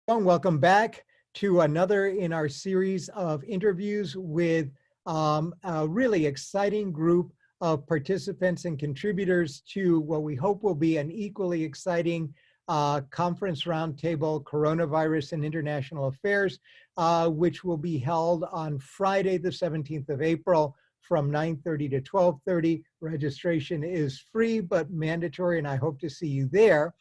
Welcome back to another in our series of interviews with a really exciting group of participants and contributors to what we hope will be an equally exciting conference roundtable, Coronavirus and International Affairs, which will be held on Friday, the 17th of April from 9:30 to 12:30. Registration is free but mandatory, and I hope to see you there.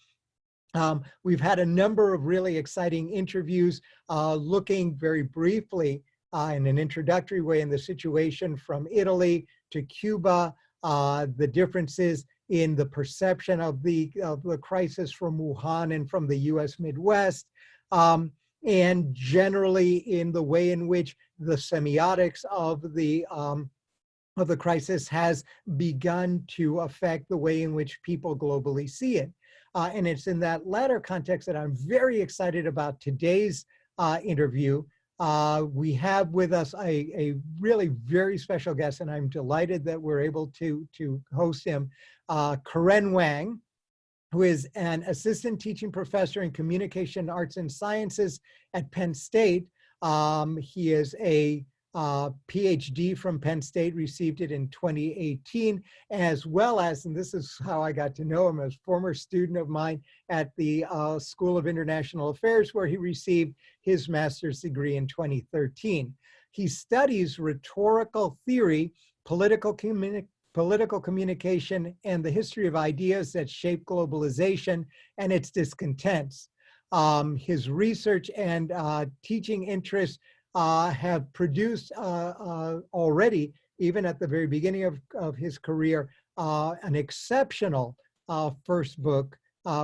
We've had a number of really exciting interviews looking very briefly in an introductory way in the situation from Italy to Cuba, the differences in the perception of the crisis from Wuhan and from the US Midwest, and generally in the way in which the semiotics of the crisis has begun to affect the way in which people globally see it. And it's in that latter context that I'm very excited about today's interview. We have with us a really very special guest, and I'm delighted that we're able to host him, Keren Wang, who is an assistant teaching professor in communication arts and sciences at Penn State. He is a PhD from Penn State, received it in 2018, as well as, and this is how I got to know him, as former student of mine at the School of International Affairs, where he received his master's degree in 2013. He studies rhetorical theory, political communication, and the history of ideas that shape globalization and its discontents. His research and teaching interests have produced already, even at the very beginning of his career, an exceptional first book,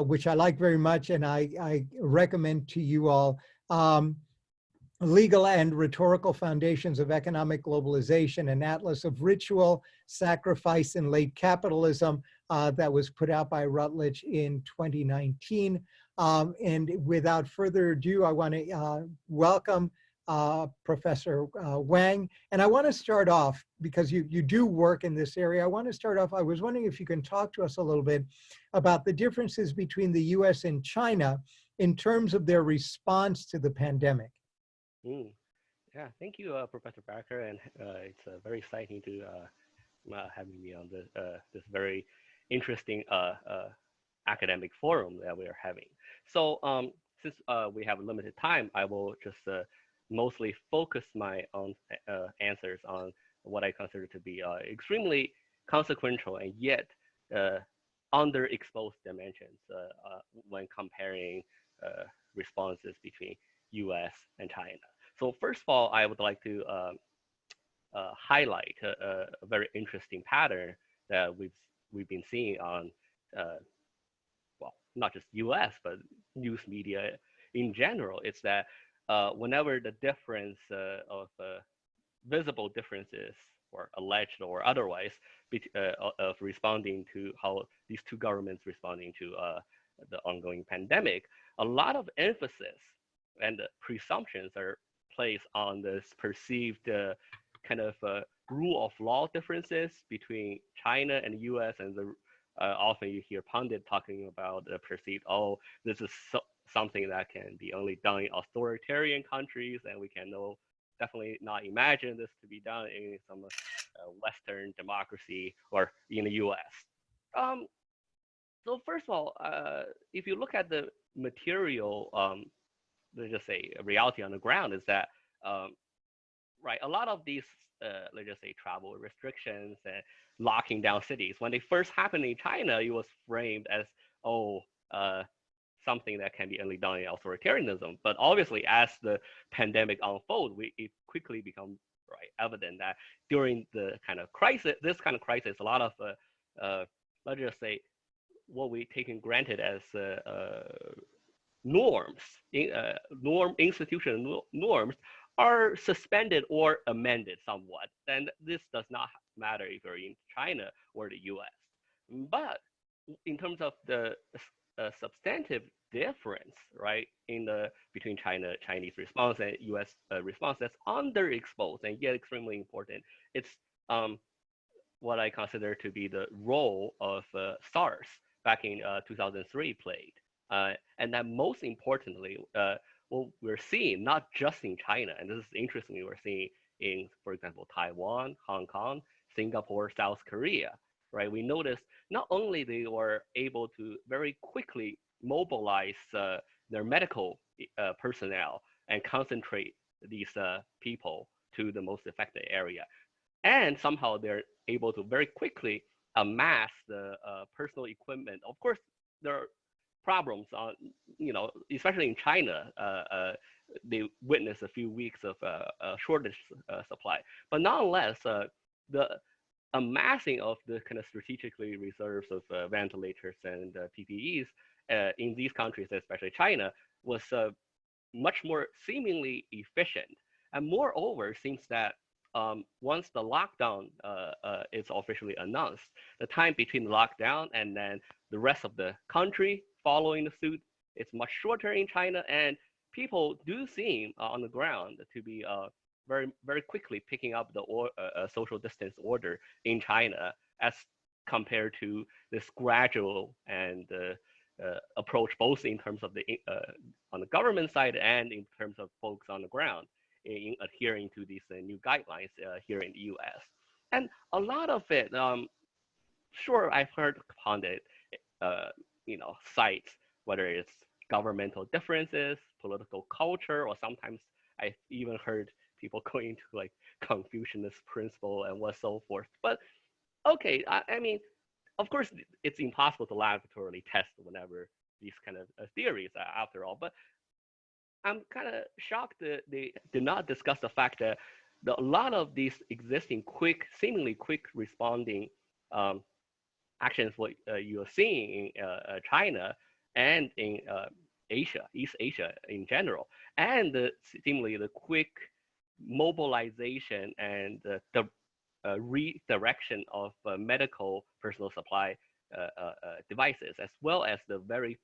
which I like very much, and I recommend to you all. Legal and Rhetorical Foundations of Economic Globalization, an Atlas of Ritual, Sacrifice, and Late Capitalism, that was put out by Routledge in 2019. And without further ado, I want to welcome Professor Wang. And I want to start off, because you do work in this area, I want to start off, I was wondering if you can talk to us a little bit about the differences between the US and China in terms of their response to the pandemic. Yeah, thank you, Professor Barker, and it's very exciting to having me on this very interesting academic forum that we are having. So since we have limited time, I will just mostly focus my own answers on what I consider to be extremely consequential and yet underexposed dimensions when comparing responses between US and China. So first of all, I would like to highlight a very interesting pattern that we've been seeing on, well, not just US, but news media in general. It's that whenever the difference of visible differences or alleged or otherwise of responding to how these two governments responding to the ongoing pandemic, a lot of emphasis and presumptions are placed on this perceived kind of rule of law differences between China and the US, and often you hear pundit talking about the perceived, oh, this is something that can be only done in authoritarian countries, and we can definitely not imagine this to be done in some Western democracy or in the US. So first of all, if you look at the material, let's just say reality on the ground is that, right, a lot of these, let's just say travel restrictions and locking down cities, when they first happened in China, it was framed as, oh, something that can be only done in authoritarianism. But obviously, as the pandemic unfolds, it quickly becomes evident that during the kind of crisis, this kind of crisis, a lot of, let's just say, what we take granted as norms, institutional norms are suspended or amended somewhat. And this does not matter if you're in China or the US. But in terms of the substantive difference, right, between Chinese response and US response that's underexposed and yet extremely important, it's what I consider to be the role of SARS back in 2003 played. And that most importantly, what we're seeing, not just in China, and this is interesting, we're seeing in, for example, Taiwan, Hong Kong, Singapore, South Korea, right? We noticed not only they were able to very quickly mobilize their medical personnel and concentrate these people to the most affected area, and somehow they're able to very quickly amass the personal equipment. Of course, there are problems on, especially in China. They witnessed a few weeks of shortage supply, but nonetheless, the amassing of the kind of strategically reserves of ventilators and PPEs in these countries, especially China, was much more seemingly efficient. And moreover, it seems that once the lockdown is officially announced, the time between the lockdown and then the rest of the country following the suit is much shorter in China, and people do seem on the ground to be very, very quickly picking up the social distance order in China as compared to this gradual and approach, both in terms of the on the government side and in terms of folks on the ground in adhering to these new guidelines here in the U.S. And a lot of it, sure, I've heard pundit, sites, whether it's governmental differences, political culture, or sometimes I've even heard people going into like Confucianist principle and what so forth. But okay, I mean, of course, it's impossible to laboratorily test whenever these kind of theories are after all. But I'm kind of shocked that they did not discuss the fact that a lot of these existing seemingly quick responding actions, what you are seeing in China and in Asia, East Asia in general, and seemingly the quick mobilization and the redirection of medical personal supply devices, as well as the very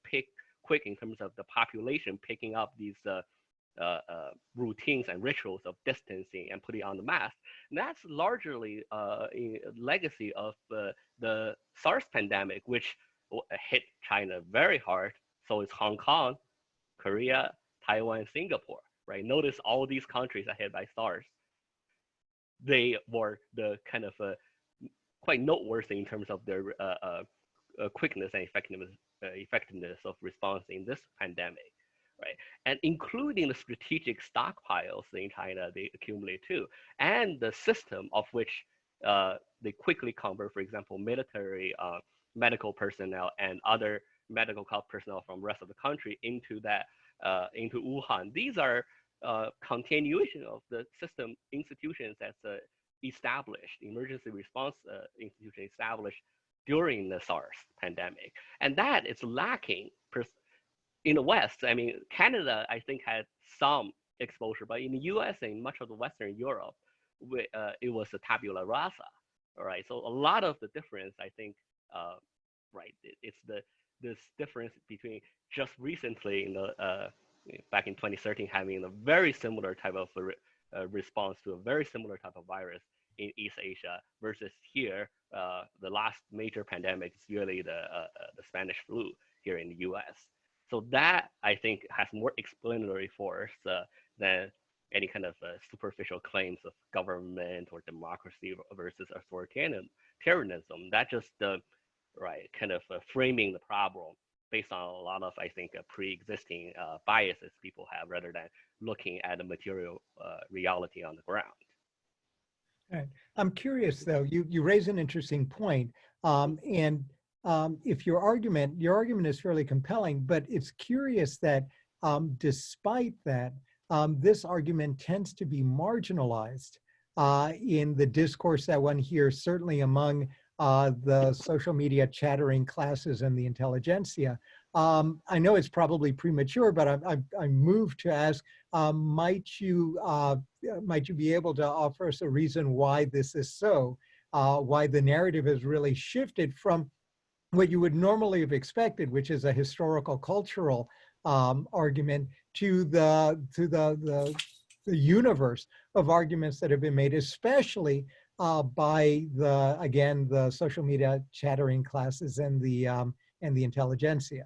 quick in terms of the population picking up these routines and rituals of distancing and putting on the mask. And that's largely a legacy of the SARS pandemic, which hit China very hard. So it's Hong Kong, Korea, Taiwan, Singapore, right? Notice all these countries are hit by SARS. They were the kind of quite noteworthy in terms of their quickness and effectiveness of response in this pandemic, right? And including the strategic stockpiles in China they accumulate too, and the system of which they quickly convert, for example, military, medical personnel, and other medical personnel from the rest of the country into Wuhan. These are continuation of the system institutions that's established, emergency response institution established during the SARS pandemic. And that is lacking in the West. I mean, Canada, I think, had some exposure, but in the US and much of the Western Europe, it was a tabula rasa, all right? So a lot of the difference, I think, right, it's this difference between just recently in the back in 2013 having a very similar type of response to a very similar type of virus in East Asia versus here, the last major pandemic is really the Spanish flu here in the US. So that, I think, has more explanatory force than any kind of superficial claims of government or democracy versus authoritarianism. That just, right, kind of framing the problem based on a lot of, I think, pre-existing biases people have rather than looking at the material reality on the ground. Right. I'm curious, though, you raise an interesting point. If your argument is fairly compelling, but it's curious that despite that, this argument tends to be marginalized in the discourse that one hears, certainly among the social media chattering classes and the intelligentsia. I know it's probably premature, but I'm moved to ask, might you be able to offer us a reason why this is so, why the narrative has really shifted from what you would normally have expected, which is a historical cultural argument, to the universe of arguments that have been made, especially by the social media chattering classes and the intelligentsia.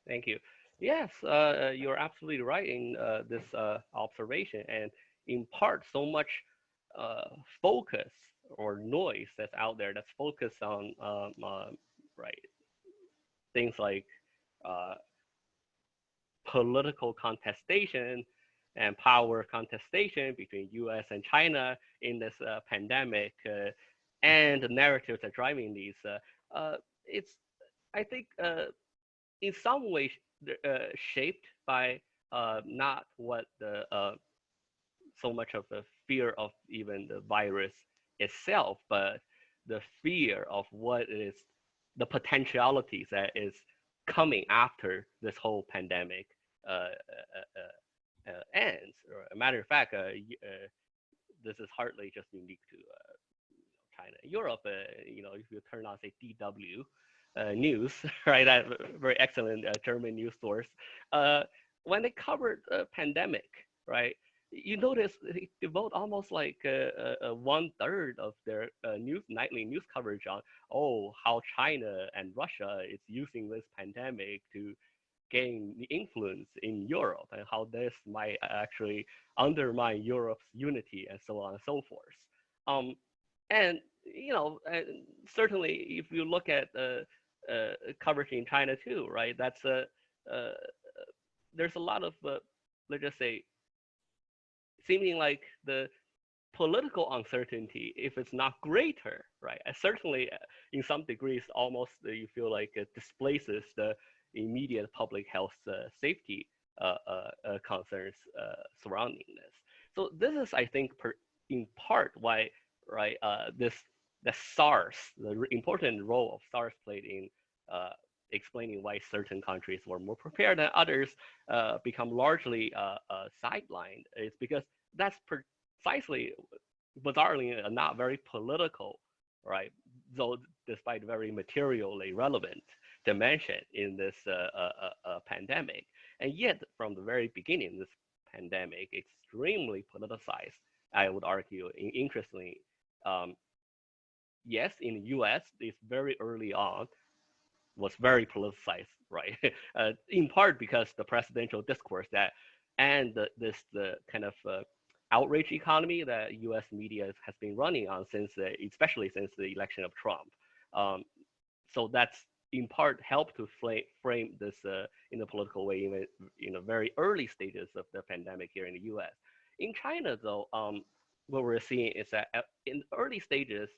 Thank you. Yes, you're absolutely right in this observation, and in part, so much uh, focus or noise that's out there that's focused on right things like uh, political contestation and power contestation between U.S. and China in this pandemic, and the narratives that are driving these. It's I think in some way shaped by not what the so much of the fear of even the virus itself, but the fear of what is the potentialities that is coming after this whole pandemic ends. Or a matter of fact, this is hardly just unique to China, Europe. If you turn on say DW News, right, that very excellent German news source, uh, when they covered pandemic, right, you notice they devote almost like 1/3 of their nightly news coverage on how China and Russia is using this pandemic to gain the influence in Europe and how this might actually undermine Europe's unity and so on and so forth. Um, and certainly if you look at coverage in China too, right? That's uh, there's a lot of let's just say seeming like the political uncertainty, if it's not greater, right? And certainly, in some degrees, almost you feel like it displaces the immediate public health safety concerns surrounding this. So this is, I think, in part why, right, the SARS, the important role of SARS played in explaining why certain countries were more prepared than others become largely sidelined is because that's precisely bizarrely not very political, right? Though despite very materially relevant dimension in this pandemic, and yet from the very beginning, this pandemic extremely politicized. I would argue, interestingly, um, yes, in the U.S., it's very early on was very politicized, right? In part because the presidential discourse that and the kind of outrage economy that U.S. media has been running on since, especially since the election of Trump. Um, so that's in part helped to frame this in a political way, even in the very early stages of the pandemic here in the U.S. In China, though, what we're seeing is that in early stages,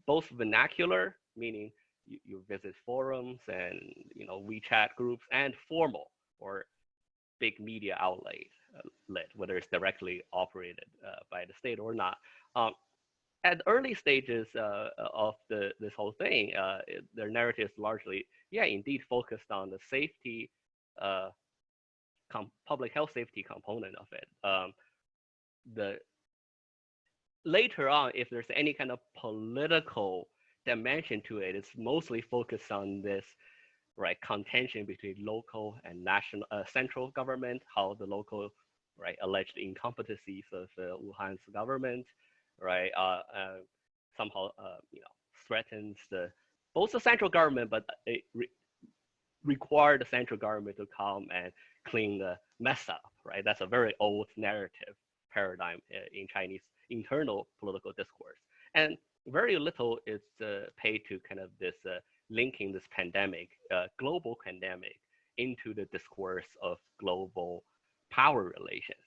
both vernacular, meaning you visit forums and WeChat groups, and formal or big media outlet, whether it's directly operated by the state or not. Um, at early stages of this whole thing, their narrative is largely, yeah, indeed focused on the safety, uh, public health safety component of it. The later on, if there's any kind of political dimension to it, it's mostly focused on this right contention between local and national central government, how the local right alleged incompetencies of Wuhan's government, right, somehow threatens the both the central government, but it require the central government to come and clean the mess up, right? That's a very old narrative paradigm in Chinese internal political discourse. And very little is paid to kind of this linking this pandemic, global pandemic, into the discourse of global power relations.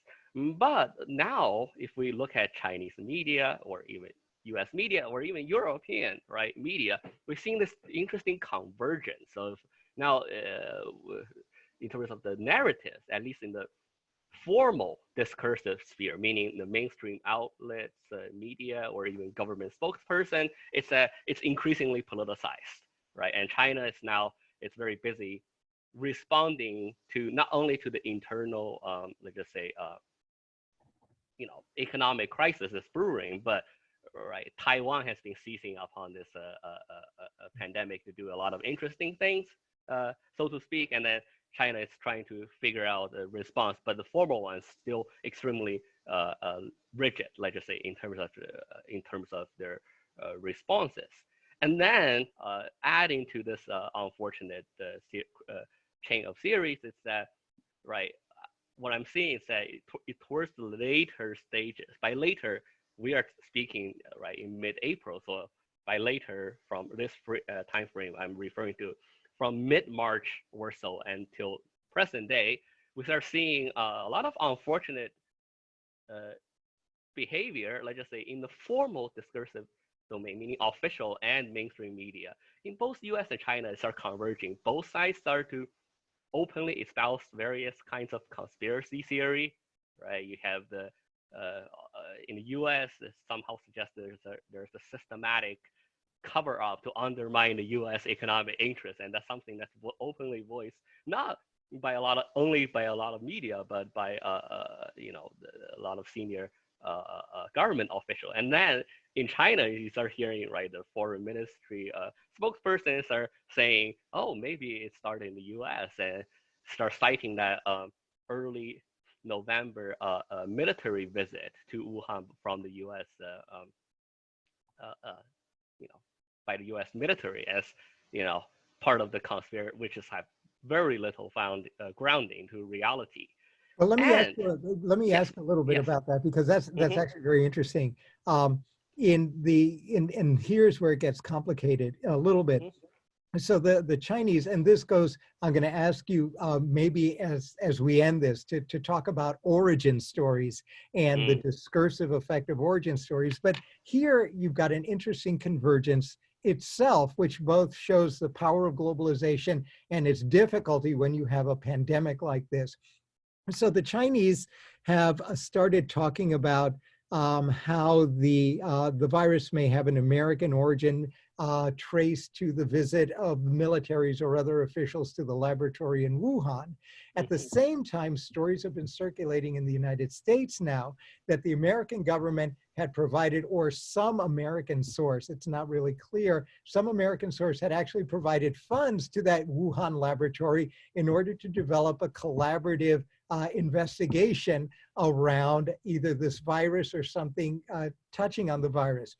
But now, if we look at Chinese media or even US media or even European right media, we're seeing this interesting convergence of now, in terms of the narratives, at least in the formal discursive sphere, meaning the mainstream outlets, media, or even government spokesperson, it's increasingly politicized, right? And China is now it's very busy responding to not only to the internal, let's just say, economic crisis is brewing, but right, Taiwan has been seizing upon this pandemic to do a lot of interesting things, so to speak, and then China is trying to figure out a response, but the formal one is still extremely rigid, let's just say, in terms of their responses. And then adding to this unfortunate chain of series is that, right, what I'm seeing is that towards the later stages, by later, we are speaking, right, in mid-April. So by later, from this time frame I'm referring to, from mid-March or so until present day, we start seeing a lot of unfortunate uh, behavior, let's just say in the formal discursive domain, meaning official and mainstream media. In both US and China, it starts converging. Both sides start to openly espouse various kinds of conspiracy theory, right? You have the in the U.S. somehow suggests there's a systematic cover up to undermine the U.S. economic interest, and that's something that's openly voiced not by a lot of only by a lot of media, but by a lot of senior government official. And then in China, you start hearing, right, the foreign ministry spokespersons are saying, oh, maybe it started in the U.S. and start citing that early November military visit to Wuhan from the U.S. Uh, uh, you know, by the U.S. military as, part of the conspiracy, which has had very little found grounding to reality. Well, And let me yes, ask a little bit yes, about that, because that's mm-hmm, actually very interesting. And here's where it gets complicated a little bit. mm-hmm, So the Chinese, and this goes, I'm going to ask you maybe as we end this to talk about origin stories and the mm, discursive effect of origin stories. But here you've got an interesting convergence itself, which both shows the power of globalization and its difficulty when you have a pandemic like this. So the Chinese have started talking about how the virus may have an American origin traced to the visit of militaries or other officials to the laboratory in Wuhan. At the mm-hmm, same time, stories have been circulating in the United States now that the American government had provided, or some American source, it's not really clear, some American source had actually provided funds to that Wuhan laboratory in order to develop a collaborative investigation around either this virus or something touching on the virus.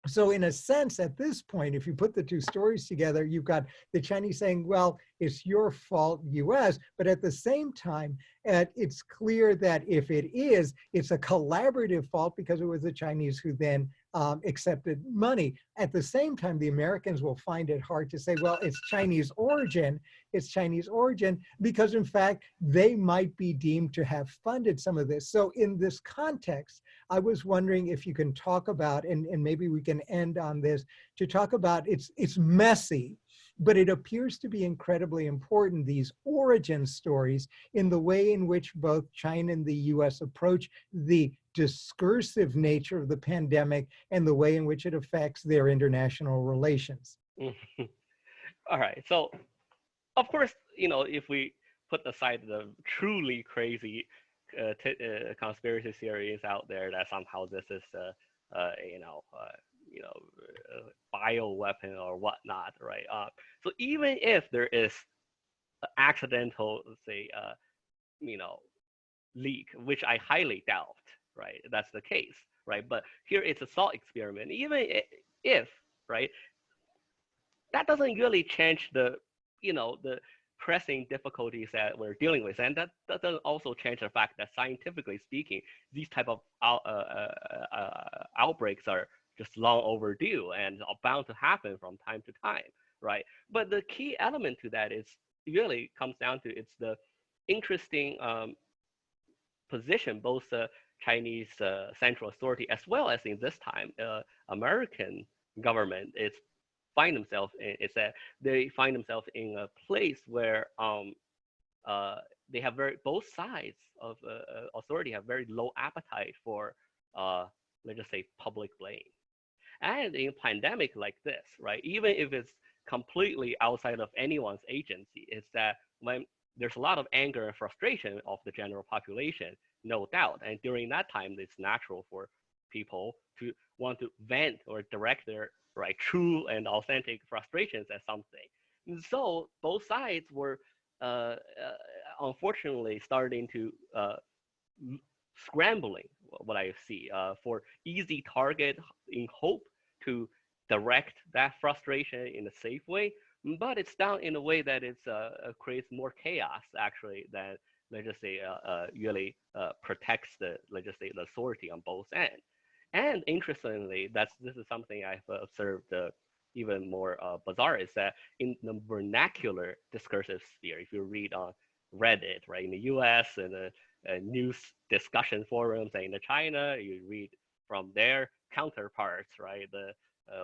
So in a sense, at this point, if you put the two stories together, you've got the Chinese saying, well, it's your fault, US, but at the same time, it's clear that if it is, it's a collaborative fault because it was the Chinese who then accepted money. At the same time, the Americans will find it hard to say, well, it's Chinese origin, because in fact, they might be deemed to have funded some of this. So in this context, I was wondering if you can talk about, and maybe we can end on this, to talk about, it's messy, but it appears to be incredibly important, these origin stories, in the way in which both China and the US approach the discursive nature of the pandemic and the way in which it affects their international relations. mm-hmm. All right. So of course, if we put aside the truly crazy conspiracy theories out there that somehow this is bio weapon or whatnot, right? So even if there is accidental, say, you know, leak, which I highly doubt, right? That's the case, right? But here it's a thought experiment. Even if, right, that doesn't really change the pressing difficulties that we're dealing with, and that doesn't also change the fact that scientifically speaking, these type of outbreaks are just long overdue and are bound to happen from time to time, right? But the key element to that is really comes down to it's the interesting position both the Chinese central authority as well as in this time American government is find themselves in, is that they find themselves in a place where they have both sides of authority have very low appetite for let's just say public blame. And in a pandemic like this, right, even if it's completely outside of anyone's agency, is that when there's a lot of anger and frustration of the general population, no doubt. And during that time, it's natural for people to want to vent or direct their right true and authentic frustrations at something. And so both sides were uh, uh, unfortunately starting to scrambling, what I see, for easy target in hope to direct that frustration in a safe way, but it's done in a way that it's creates more chaos actually than, let's just say, really protects the, let's just say, the authority on both ends. And interestingly, this is something I've observed even more bizarre, is that in the vernacular discursive sphere, if you read on Reddit, right, in the US and news discussion forums, and in China, you read from their counterparts, right, the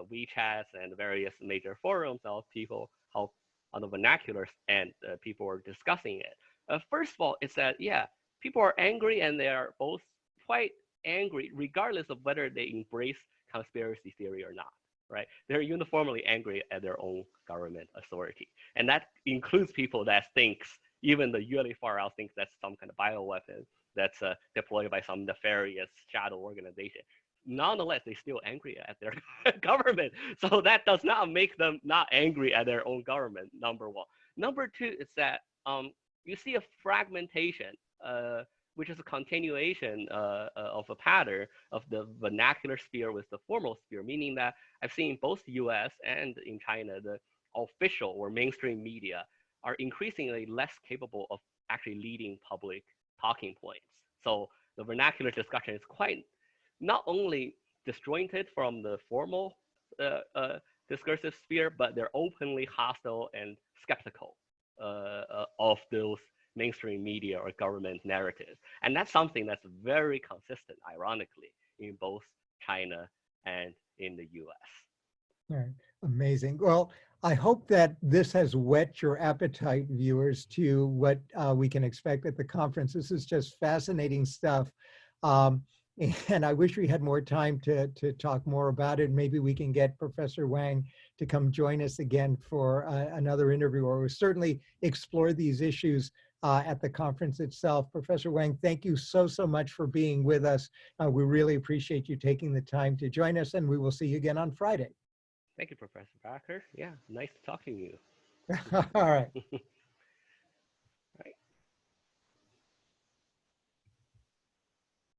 WeChats and various major forums of people, how on the vernacular end people are discussing it. First of all, it's that, yeah, people are angry, and they are both quite angry regardless of whether they embrace conspiracy theory or not, right? They're uniformly angry at their own government authority. And that includes people that thinks, even the really far out thinks that's some kind of bioweapon that's deployed by some nefarious shadow organization. Nonetheless, they're still angry at their government. So that does not make them not angry at their own government, number one. Number two is that you see a fragmentation, which is a continuation of a pattern of the vernacular sphere with the formal sphere, meaning that I've seen both the US and in China, the official or mainstream media are increasingly less capable of actually leading public talking points. So the vernacular discussion is quite not only disjointed from the formal discursive sphere, but they're openly hostile and skeptical of those mainstream media or government narratives. And that's something that's very consistent, ironically, in both China and in the US. All right. Amazing. Well, I hope that this has whet your appetite, viewers, to what we can expect at the conference. This is just fascinating stuff. And I wish we had more time to talk more about it. Maybe we can get Professor Wang to come join us again for another interview, or we'll certainly explore these issues at the conference itself. Professor Wang, thank you so much for being with us. We really appreciate you taking the time to join us, and we will see you again on Friday. Thank you, Professor Backer. Yeah, nice to talk to you. All right.